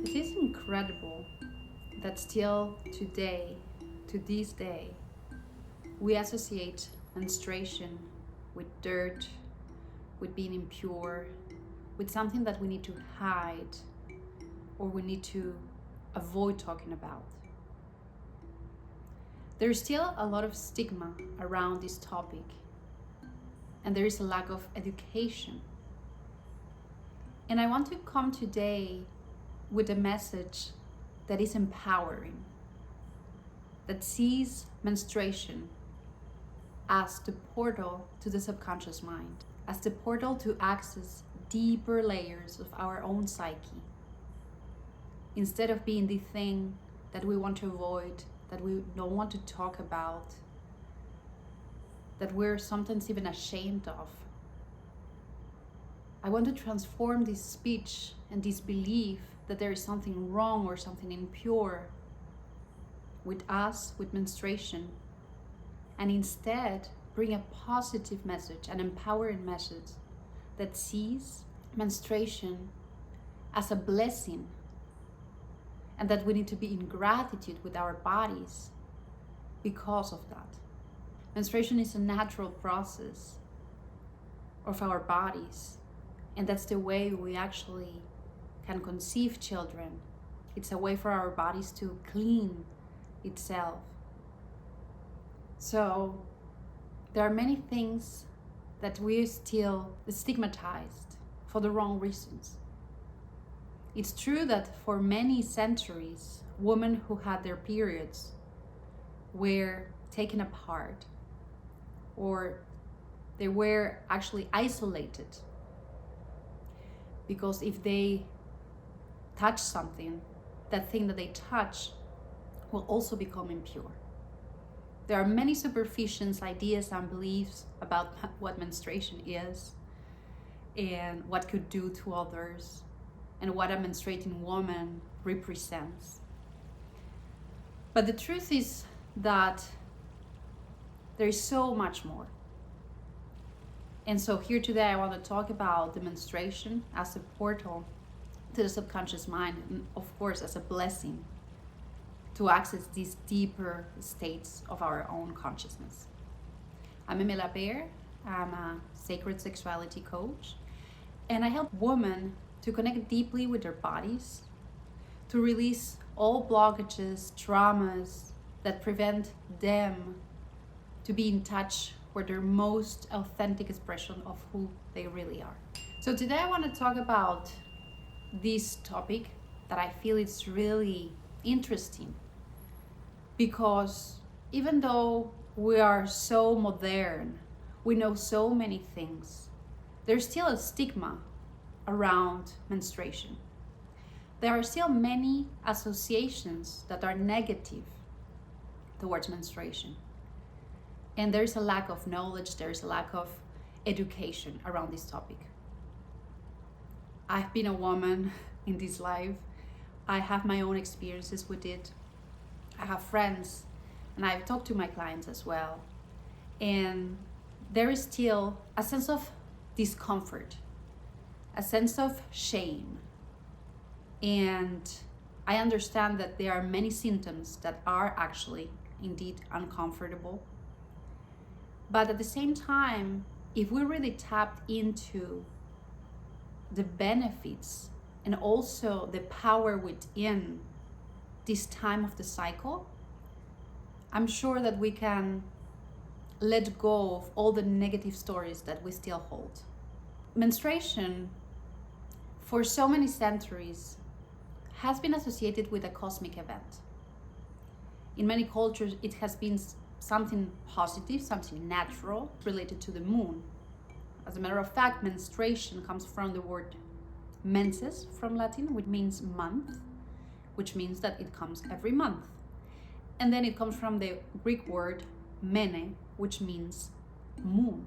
It is incredible that still today, to this day, we associate menstruation with dirt, with being impure, with something that we need to hide or we need to avoid talking about. There's still a lot of stigma around this topic, and there is a lack of education. And I want to come today with a message that is empowering, that sees menstruation as the portal to the subconscious mind, as the portal to access deeper layers of our own psyche, instead of being the thing that we want to avoid, that we don't want to talk about, that we're sometimes even ashamed of. I want to transform this speech and this belief that there is something wrong or something impure with us, with menstruation, and instead bring a positive message, an empowering message that sees menstruation as a blessing, and that we need to be in gratitude with our bodies because of that. Menstruation is a natural process of our bodies, and that's the way we actually can conceive children. It's a way for our bodies to clean itself. So there are many things that we're still stigmatized for the wrong reasons. It's true that for many centuries, women who had their periods were taken apart, or they were actually isolated, because if they touch something, that thing that they touch will also become impure. There are many superstitions, ideas, and beliefs about what menstruation is and what could do to others and what a menstruating woman represents. But the truth is that there is so much more. And so here today I want to talk about the menstruation as a portal to the subconscious mind, and of course as a blessing to access these deeper states of our own consciousness. I'm Emila Bear. I'm a sacred sexuality coach, and I help women to connect deeply with their bodies, to release all blockages, traumas that prevent them to be in touch with their most authentic expression of who they really are. So today I want to talk about this topic that I feel it's really interesting, because even though we are so modern, we know so many things, there's still a stigma around menstruation. There are still many associations that are negative towards menstruation. And there's a lack of knowledge, there's a lack of education around this topic. I've been a woman in this life. I have my own experiences with it. I have friends, and I've talked to my clients as well. And there is still a sense of discomfort, a sense of shame. And I understand that there are many symptoms that are actually indeed uncomfortable. But at the same time, if we really tapped into the benefits and also the power within this time of the cycle, I'm sure that we can let go of all the negative stories that we still hold. Menstruation, for so many centuries, has been associated with a cosmic event. In many cultures, it has been something positive, something natural, related to the moon. As a matter of fact, menstruation comes from the word menses from Latin, which means month, which means that it comes every month. And then it comes from the Greek word mene, which means moon.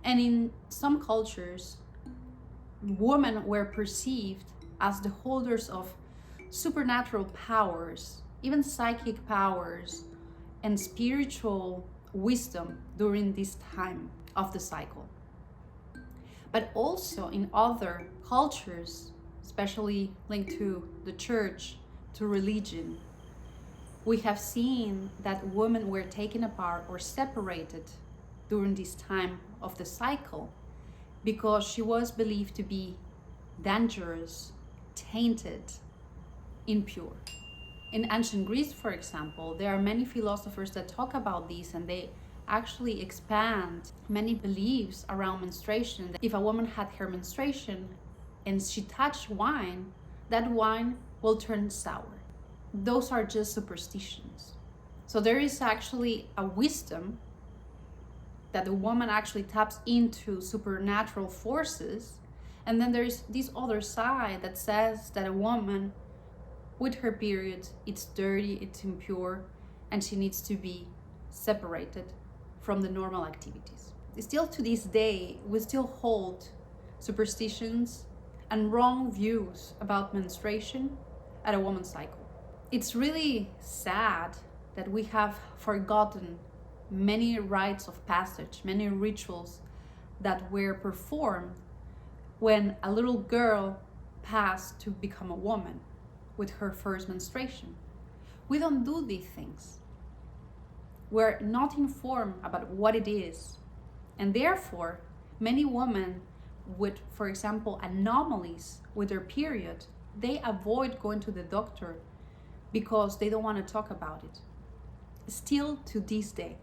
And in some cultures, women were perceived as the holders of supernatural powers, even psychic powers, and spiritual wisdom during this time of the cycle. But also in other cultures, especially linked to the church, to religion, we have seen that women were taken apart or separated during this time of the cycle because she was believed to be dangerous, tainted, impure. In ancient Greece, for example, there are many philosophers that talk about this, and they actually expand many beliefs around menstruation. If a woman had her menstruation and she touched wine, that wine will turn sour. Those are just superstitions. So there is actually a wisdom that the woman actually taps into supernatural forces. And then there is this other side that says that a woman with her period, it's dirty, it's impure, and she needs to be separated from the normal activities. Still to this day, we still hold superstitions and wrong views about menstruation at a woman's cycle. It's really sad that we have forgotten many rites of passage, many rituals that were performed when a little girl passed to become a woman with her first menstruation. We don't do these things. We're not informed about what it is. And therefore, many women with, for example, anomalies with their period, they avoid going to the doctor because they don't want to talk about it. Still to this day.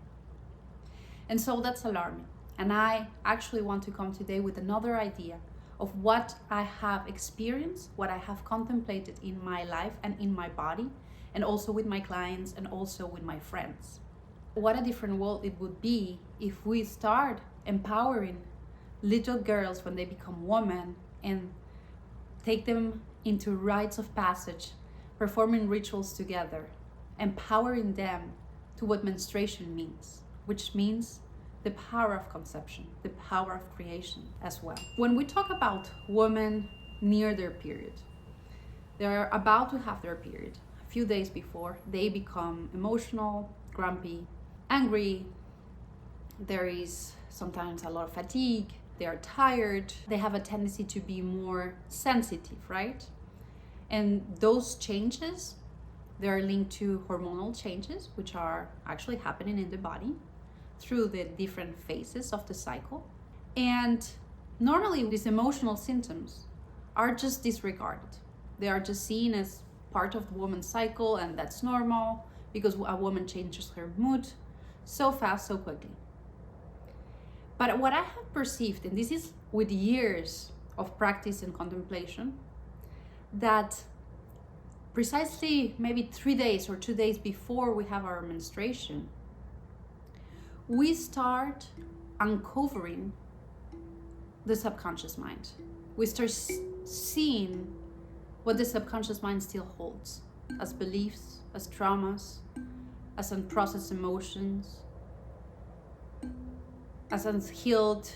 And so that's alarming. And I actually want to come today with another idea of what I have experienced, what I have contemplated in my life and in my body, and also with my clients and also with my friends. What a different world it would be if we start empowering little girls when they become women and take them into rites of passage, performing rituals together, empowering them to what menstruation means, which means the power of conception, the power of creation as well. When we talk about women near their period, they're about to have their period. A few days before, they become emotional, grumpy, angry. There is sometimes a lot of fatigue. They are tired. They have a tendency to be more sensitive, right? And those changes, they are linked to hormonal changes, which are actually happening in the body through the different phases of the cycle. And normally these emotional symptoms are just disregarded. They are just seen as part of the woman's cycle, and that's normal because a woman changes her mood so fast, so quickly. But what I have perceived, and this is with years of practice and contemplation, that precisely maybe 3 days or 2 days before we have our menstruation, we start uncovering the subconscious mind. We start seeing what the subconscious mind still holds as beliefs, as traumas, as unprocessed emotions, as unhealed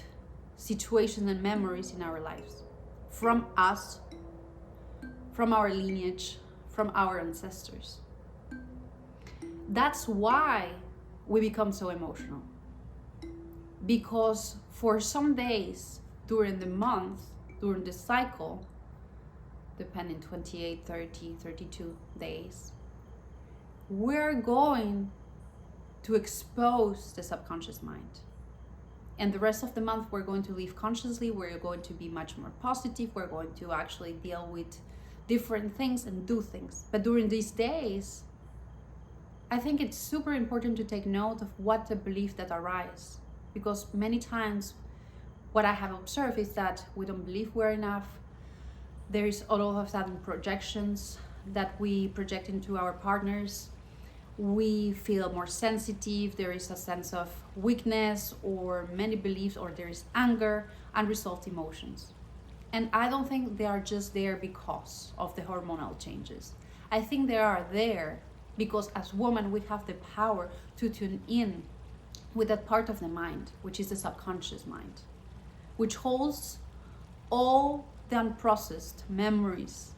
situations and memories in our lives, from us, from our lineage, from our ancestors. That's why we become so emotional. Because for some days during the month, during the cycle, depending 28, 30, 32 days, we're going to expose the subconscious mind. And the rest of the month, we're going to live consciously. We're going to be much more positive. We're going to actually deal with different things and do things. But during these days, I think it's super important to take note of what the belief that arise. Because many times, what I have observed is that we don't believe we're enough. There is all of a sudden projections that we project into our partners. We feel more sensitive. There is a sense of weakness or many beliefs, or there is anger, unresolved emotions. And I don't think they are just there because of the hormonal changes. I think they are there because as women, we have the power to tune in with that part of the mind, which is the subconscious mind, which holds all the unprocessed memories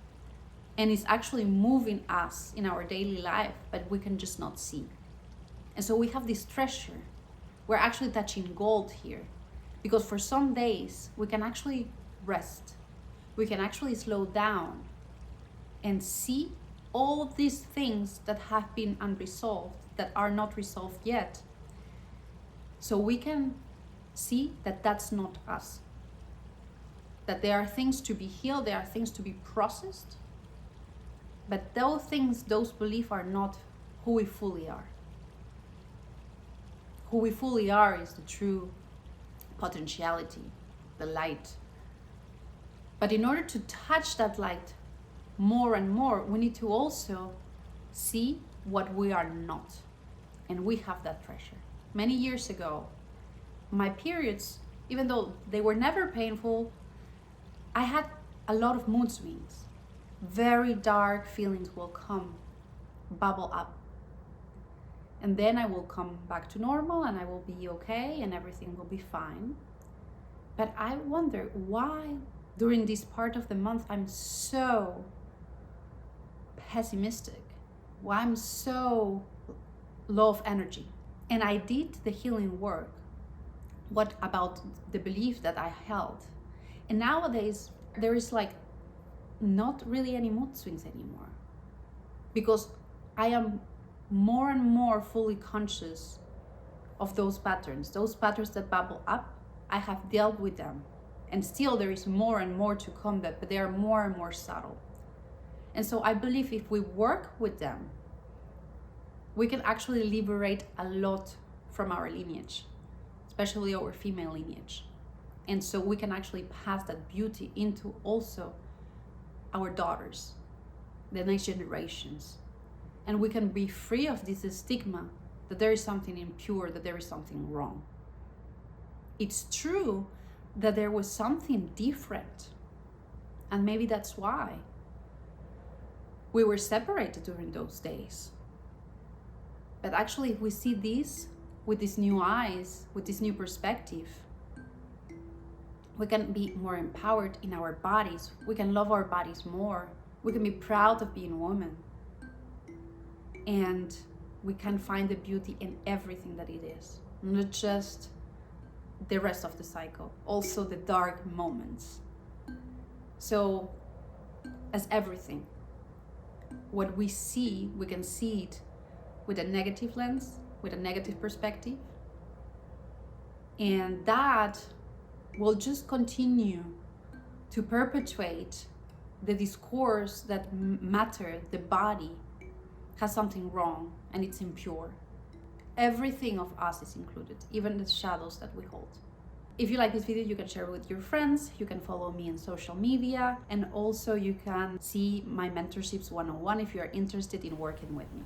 and is actually moving us in our daily life, but we can just not see. And so we have this treasure. We're actually touching gold here, because for some days we can actually rest. we can actually slow down and see all of these things that have been unresolved, that are not resolved yet. So we can see that that's not us. That there are things to be healed, there are things to be processed, but those things, those beliefs are not who we fully are. Who we fully are is the true potentiality, the light. But in order to touch that light more and more, we need to also see what we are not. And we have that treasure. Many years ago, my periods, even though they were never painful, I had a lot of mood swings. Very dark feelings will come, bubble up. And then I will come back to normal and I will be okay and everything will be fine. But I wonder why during this part of the month I'm so pessimistic, why I'm so low of energy. And I did the healing work. What about the belief that I held? And nowadays there is like not really any mood swings anymore, because I am more and more fully conscious of those patterns that bubble up. I have dealt with them, and still there is more and more to come, but they are more and more subtle. And so I believe if we work with them, we can actually liberate a lot from our lineage, especially our female lineage. And so we can actually pass that beauty into also our daughters, the next generations. And we can be free of this stigma that there is something impure, that there is something wrong. It's true that there was something different, and maybe that's why we were separated during those days. But actually, if we see this with these new eyes, with this new perspective, we can be more empowered in our bodies. We can love our bodies more. We can be proud of being women. And we can find the beauty in everything that it is, not just the rest of the cycle, also the dark moments. So, as everything, what we see, we can see it with a negative lens, with a negative perspective. And that will just continue to perpetuate the discourse that matter, the body, has something wrong and it's impure. Everything of us is included, even the shadows that we hold. If you like this video, you can share it with your friends, you can follow me on social media, and also you can see my mentorships 101 if you are interested in working with me.